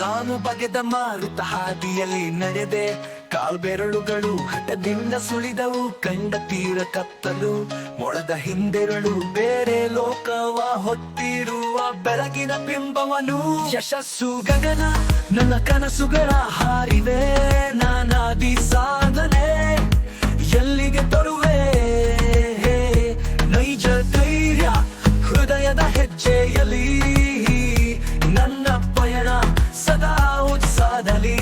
ನಾನು ಬಗೆದ ಮಾರುತ ಹಾದಿಯಲ್ಲಿ ನಡೆದೆ, ಕಾಲ್ಬೆರಳುಗಳು ಹಠದಿಂದ ಸುಳಿದವು, ಕಂಡ ತೀರ ಕತ್ತಲು ಮೊಳದ ಹಿಂದೆರಳು, ಬೇರೆ ಲೋಕವ ಹೊತ್ತಿರುವ ಬೆಳಗಿನ ಬಿಂಬವನು. ಯಶಸ್ಸು ಗಗನ ನನ್ನ ಕನಸುಗಳ ಹಾರಿವೆ, ನಾನಾದಿ ಸಾಧನೆ ಎಲ್ಲಿಗೆ ತರುವೆ, ನೈಜ ಧೈರ್ಯ ಹೃದಯದ ಹೆಜ್ಜೆಯಲ್ಲಿ, ನನ್ನ ಪಯಣ ಸದಾ ಉತ್ಸಾಹದಲ್ಲಿ.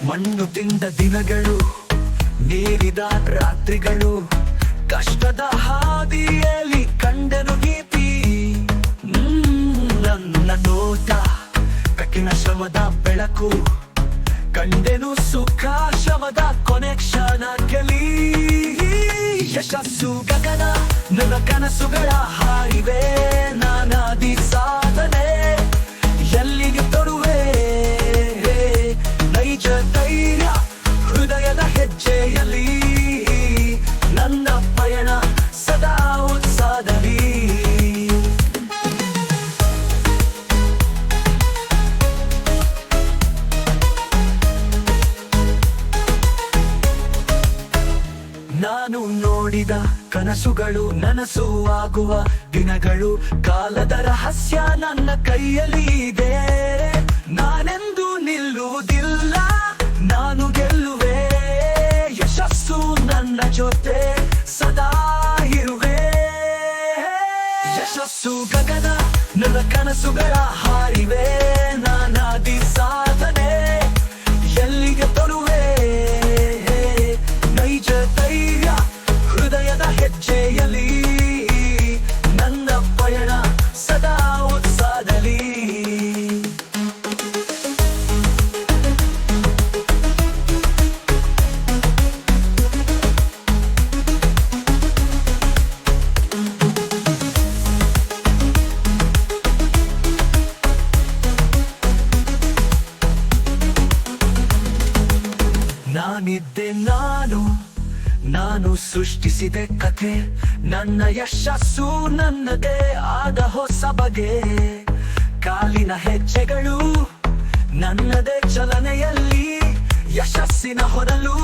ಮಣ್ಣು ತಿಂದ ದಿನಗಳು, ನೀರಿದ ರಾತ್ರಿಗಳು, ಕಷ್ಟದ ಹಾದಿಯಲ್ಲಿ ಕಂಡನು ಗೀತಿ. ನನ್ನ ನೋಟ ಬೆಕ್ಕಿನ ಶ್ರಮದ ಬೆಳಕು, ಕಂಡೆನು ಸುಖ ಶ್ರಮದ ಕೊನೆಕ್ಷಣದಲ್ಲಿ. ಯಶಸ್ಸು ಗಗನ ನನ್ನ ಕನಸುಗಳ ಹಾರಿವೆ, ನಾನಾದಿ ಸಾಧನೆ ಎಲ್ಲಿಗೆ ತರುವೆ, ನೈಜ ಧೈರ್ಯ ಹೃದಯದ ಹೆಜ್ಜೆಯಲ್ಲಿ, ನನ್ನ ಪಯಣ ಸದಾ ಉತ್ಸಾಹದಲ್ಲಿ. ನಾನು ನೋಡಿದ ಕನಸುಗಳು ನನಸು ಆಗುವ ದಿನಗಳು, ಕಾಲದ ರಹಸ್ಯ ನನ್ನ ಕೈಯಲ್ಲಿ ಇದೆ. ನಾನೆಂದು ನಿಲ್ಲುವುದಿಲ್ಲ, ನಾನು ಗೆಲ್ಲುವೆ, ಯಶಸ್ಸು ನನ್ನ ಜೊತೆ ಸದಾ ಇರುವೆ. ಯಶಸ್ಸು ಗಗನ ನನ್ನ ಕನಸುಗಳ ಹಾರಿವೆ, ನಾನಾದಿ ಸಾಧನೆ ಎಲ್ಲಿಗೆ ತರುವೆ, ನೈಜ ಧೈರ್ಯ ಹೃದಯದ ಹೆಜ್ಜೆಯಲ್ಲಿ, ನನ್ನ ಪಯಣ ಸದಾ ಉತ್ಸಾಹದಲ್ಲಿ. ನಾನಿದ್ದೆ ನಾನು ಸೃಷ್ಟಿಸಿದೆ ಕಥೆ, ನನ್ನ ಯಶಸ್ಸು ನನ್ನದೇ ಆದ ಹೊಸ ಬಗೆ. ಕಾಲಿನ ಹೆಜ್ಜೆಗಳು ನನ್ನದೇ ಚಲನೆಯಲ್ಲಿ, ಯಶಸ್ಸಿನ ಹೊರಲು